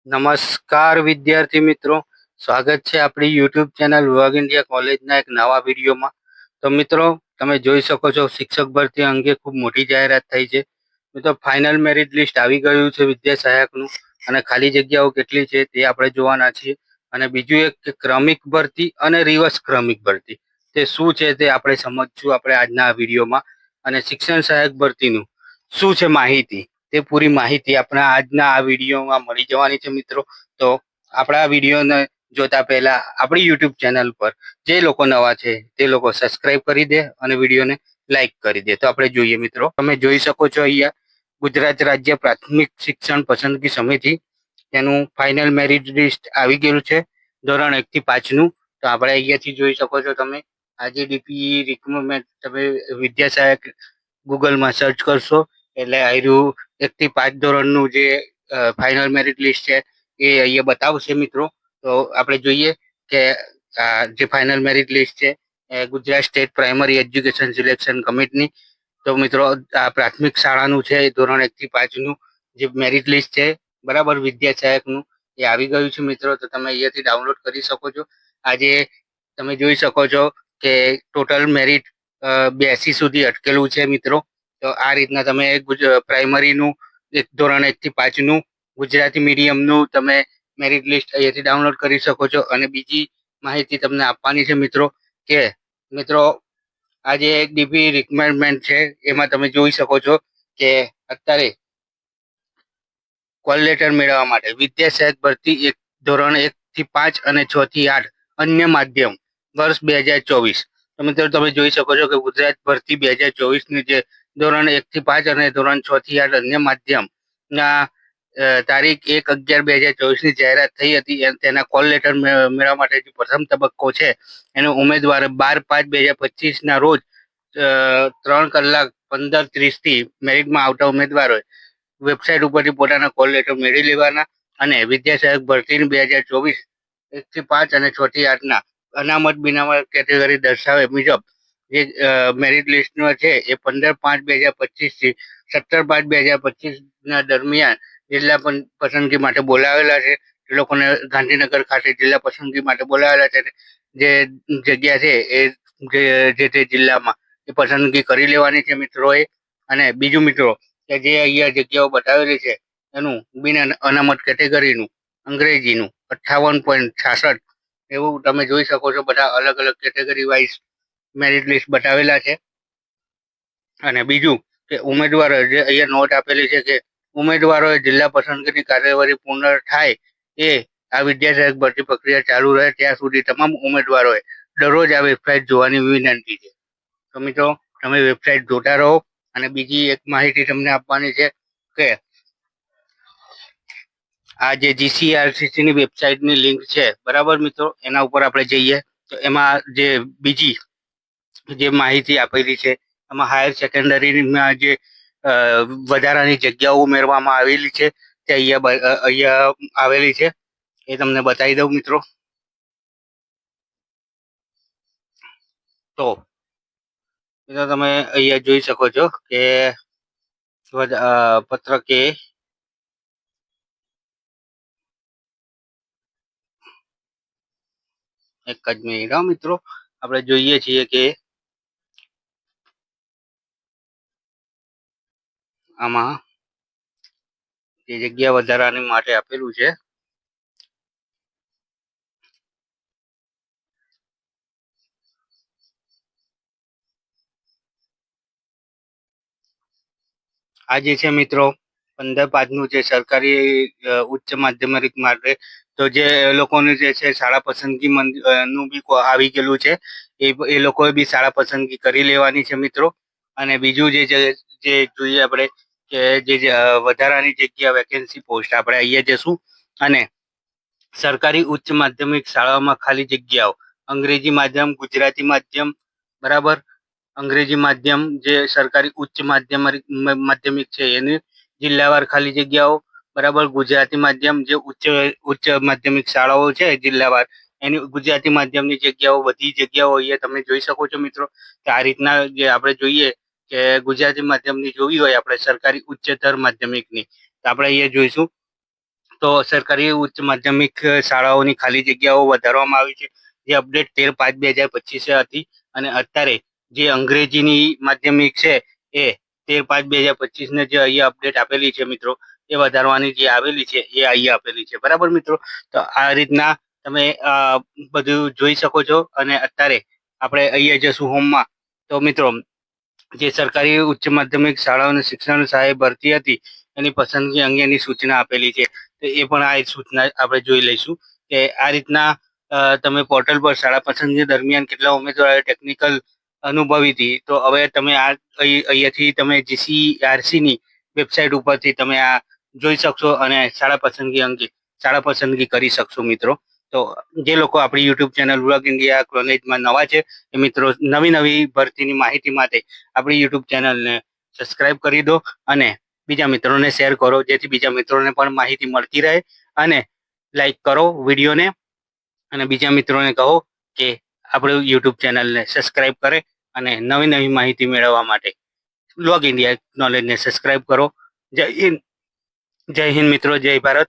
નમસ્કાર વિદ્યાર્થી મિત્રો, સ્વાગત છે આપણી યુટ્યુબ ચેનલ વર્ગ ઇન્ડિયા કોલેજના એક નવા વિડીયોમાં. તો મિત્રો, તમે જોઈ શકો છો શિક્ષક ભરતી અંગે ખૂબ મોટી જાહેરાત થઈ છે. મિત્રો, ફાઇનલ મેરિટ લિસ્ટ આવી ગયું છે વિદ્યા સહાયકનું, અને ખાલી જગ્યાઓ કેટલી છે તે આપણે જોવાના છીએ. અને બીજું એક કે ક્રમિક ભરતી અને રિવર્સ ક્રમિક ભરતી તે શું છે તે આપણે સમજશું આપણે આજના આ વિડીયોમાં. અને શિક્ષણ સહાયક ભરતીનું શું છે માહિતી, તે પૂરી માહિતી આપણા આજના આ વિડીયોમાં મળી જવાની છે મિત્રો. તો આપણા વિડીયોને જોતા પહેલા આપણી યુટ્યુબ ચેનલ પર જે લોકો નવા છે તે લોકો સબસ્ક્રાઇબ કરી દે અને વિડીયોને લાઈક કરી દે. તો આપણે જોઈએ મિત્રો, તમે જોઈ શકો છો અહીંયા ગુજરાત રાજ્ય પ્રાથમિક શિક્ષણ પસંદગી સમિતિ તેનું ફાઇનલ મેરિટ લિસ્ટ આવી ગયું છે ધોરણ 1 થી 5 નું. તો આપણે અહીંયાથી જોઈ શકો છો તમે આજે ડીપી રિક્રુટમેન્ટ તમે વિદ્યા સહાયક ગૂગલમાં સર્ચ કરશો એટલે આવ્યું 1 થી 5 ધોરણનું જે ફાઇનલ મેરિટ લિસ્ટ છે એ અહીંયા બતાવશે મિત્રો. તો આપણે જોઈએ કે જે ફાઇનલ મેરિટ લિસ્ટ છે એ Gujarat state primary education selection કમિટીની. તો મિત્રો, આ પ્રાથમિક શાળાનું છે ધોરણ 1 થી 5 નું જે મેરિટ લિસ્ટ છે બરાબર વિદ્યા સહાયકનું એ આવી ગયું છે મિત્રો. તો તમે અહીંયાથી ડાઉનલોડ કરી શકો છો. આજે તમે જોઈ શકો છો કે ટોટલ મેરિટ 82 સુધી અટકેલું છે મિત્રો. તો આ રીતના તમે પ્રાઇમરીનું ધોરણ 1 થી 5 નું ગુજરાતી મીડિયમનું તમે મેરિટ લિસ્ટ અહીંયાથી ડાઉનલોડ કરી શકો છો. અને બીજી માહિતી તમને આપવાની છે મિત્રો કે મિત્રો, આ જે ડીપી રિક્વાયરમેન્ટ છે એમાં તમે જોઈ શકો છો કે અત્યારે કોલ લેટર મેળવવા માટે વિદ્યા સહાયક ભરતી ધોરણ 1 થી 5 અને 6 થી 8 અન્ય માધ્યમ વર્ષ 2024. તો મિત્રો, તમે જોઈ શકો છો કે ગુજરાત ભરતી 2024ની જે ધોરણ 1 થી 5 અને ધોરણ 6 થી 8 અન્ય માધ્યમના તારીખ 1/11/2024ની જાહેરાત થઈ હતી. તેના કોલ લેટર મેળવવા માટે જે પ્રથમ તબક્કો છે એનો ઉમેદવાર 12/5/2025 ના રોજ 3:15:30 મેરિટમાં આવતા ઉમેદવારોએ વેબસાઇટ ઉપરથી પોતાના કોલ લેટર મેળવી લેવાના. અને વિદ્યા સહાયક ભરતી 2024 1 થી 5 અને 6 થી 8ના અનામત બિનામત કેટેગરી દર્શાવે મુજબ જે મેરિટ લિસ્ટનો છે એ 15/5/2025 થી 17/5/2025ના દરમિયાન જિલ્લા પસંદગી માટે બોલાવેલા છે. એ લોકોને ગાંધીનગર ખાતે જિલ્લા પસંદગી માટે બોલાવેલા છે. જે જગ્યા છે એ જે તે જિલ્લામાં એ પસંદગી કરી લેવાની છે મિત્રોએ. અને બીજું મિત્રો કે જે અહીંયા જગ્યાઓ બતાવેલી છે એનું બિન અનામત કેટેગરીનું અંગ્રેજીનું 58.66 એવું તમે જોઈ શકો છો. બધા અલગ અલગ કેટેગરી વાઇઝ મેરિટ લિસ્ટ બતાવેલા છે. અને બીજું કે ઉમેદવારો જે અહીંયા નોટ આપેલી છે કે ઉમેદવારોએ જિલ્લા પસંદગીની કાર્યવાહી પૂર્ણ થાય એ આ વિદ્યા સહાયક ભરતી પ્રક્રિયા ચાલુ રહે ત્યાં સુધી તમામ ઉમેદવારોએ દરરોજ આ વેબસાઇટ જોવાની વિનંતી છે. તો મિત્રો, તમે વેબસાઇટ જોતા રહો. અને બીજી એક માહિતી તમને આપવાની છે કે આ જે જીસીઆરસીસીની વેબસાઇટની લિંક છે બરાબર મિત્રો, એના ઉપર આપણે જઈએ તો એમાં જે બીજી જે માહિતી આપેલી છે એમાં હાયર સેકન્ડરીમાં જે વધારાની જગ્યાઓ ઉમેરવામાં આવેલી છે તે અહીંયા આવેલી છે. એ તમને બતાવી દઉં મિત્રો. તો તમે અહીંયા જોઈ શકો છો કે પત્રકે એક જ મિનિટ મિત્રો, આપણે જોઈએ છીએ કે આમાં જે જગ્યા વધારાની માટે આપેલું છે આ જે છે મિત્રો 15/5નું જે સરકારી ઉચ્ચ માધ્યમિક માટે તો જે લોકોનું જે છે શાળા પસંદગી નું બી આવી ગયેલું છે. એ લોકોએ બી શાળા પસંદગી કરી લેવાની છે મિત્રો. અને બીજું જે જોઈએ આપણે કે જે વધારાની જગ્યા વેકેન્સી પોસ્ટ આપણે અહીંયા જશું અને સરકારી ઉચ્ચ માધ્યમિક શાળાઓમાં ખાલી જગ્યાઓ અંગ્રેજી માધ્યમ, ગુજરાતી માધ્યમ બરાબર, અંગ્રેજી માધ્યમ જે સરકારી ઉચ્ચ માધ્યમિક છે એની જિલ્લાવાર ખાલી જગ્યાઓ બરાબર, ગુજરાતી માધ્યમ જે ઉચ્ચ માધ્યમિક શાળાઓ છે જિલ્લાવાર એની ગુજરાતી માધ્યમની જગ્યાઓ બધી જગ્યાઓ અહીંયા તમે જોઈ શકો છો મિત્રો. આ રીતના જે આપણે જોઈએ કે ગુજરાતી માધ્યમની જોવી હોય આપણે સરકારી ઉચ્ચતર માધ્યમિકની તો આપણે અહીંયા જોઈશું તો સરકારી ઉચ્ચ માધ્યમિક શાળાઓની ખાલી જગ્યાઓ વધારવામાં આવી છે. જે અપડેટ 13/5/2025 હતી અને અત્યારે જે અંગ્રેજીની માધ્યમિક છે એ 13/5/2025 ને જે અહીંયા અપડેટ આપેલી છે મિત્રો, એ વધારવાની જે આવેલી છે એ અહીંયા આપેલી છે. બરાબર મિત્રો, તો આ રીતના તમે બધું જોઈ શકો છો. અને અત્યારે આપણે અહીંયા જશું હોમમાં, તો મિત્રો જે સરકારી ઉચ્ચ માધ્યમિક શાળાઓની શિક્ષણ સહાય ભરતી હતી એની પસંદગી અંગેની સૂચના આપેલી છે. તો એ પણ આ સૂચના આપણે જોઈ લઈશું કે આ રીતના તમે પોર્ટલ પર શાળા પસંદગી દરમિયાન કેટલા ઉમેદવારોએ ટેકનિકલ અનુભવી હતી, તો હવે તમે અહીંયાથી તમે GCRCની વેબસાઇટ ઉપરથી તમે આ જોઈ શકશો અને શાળા પસંદગી કરી શકશો મિત્રો. તો જે લોકો આપણી યુટ્યુબ ચેનલ વર્ક ઇન્ડિયા કોલેજમાં નવા છે એ મિત્રો નવી ભરતીની માહિતી માટે આપણી યુટ્યુબ ચેનલને સબસ્ક્રાઇબ કરી દો અને બીજા મિત્રોને શેર કરો, જેથી બીજા મિત્રોને પણ માહિતી મળતી રહે. અને લાઈક કરો વિડીયોને અને બીજા મિત્રોને કહો કે આપણું યુટ્યુબ ચેનલને સબસ્ક્રાઇબ કરે અને નવી માહિતી મેળવવા માટે વર્ક ઇન્ડિયા નોલેજને સબસ્ક્રાઇબ કરો. જય હિન્દ મિત્રો, જય ભારત.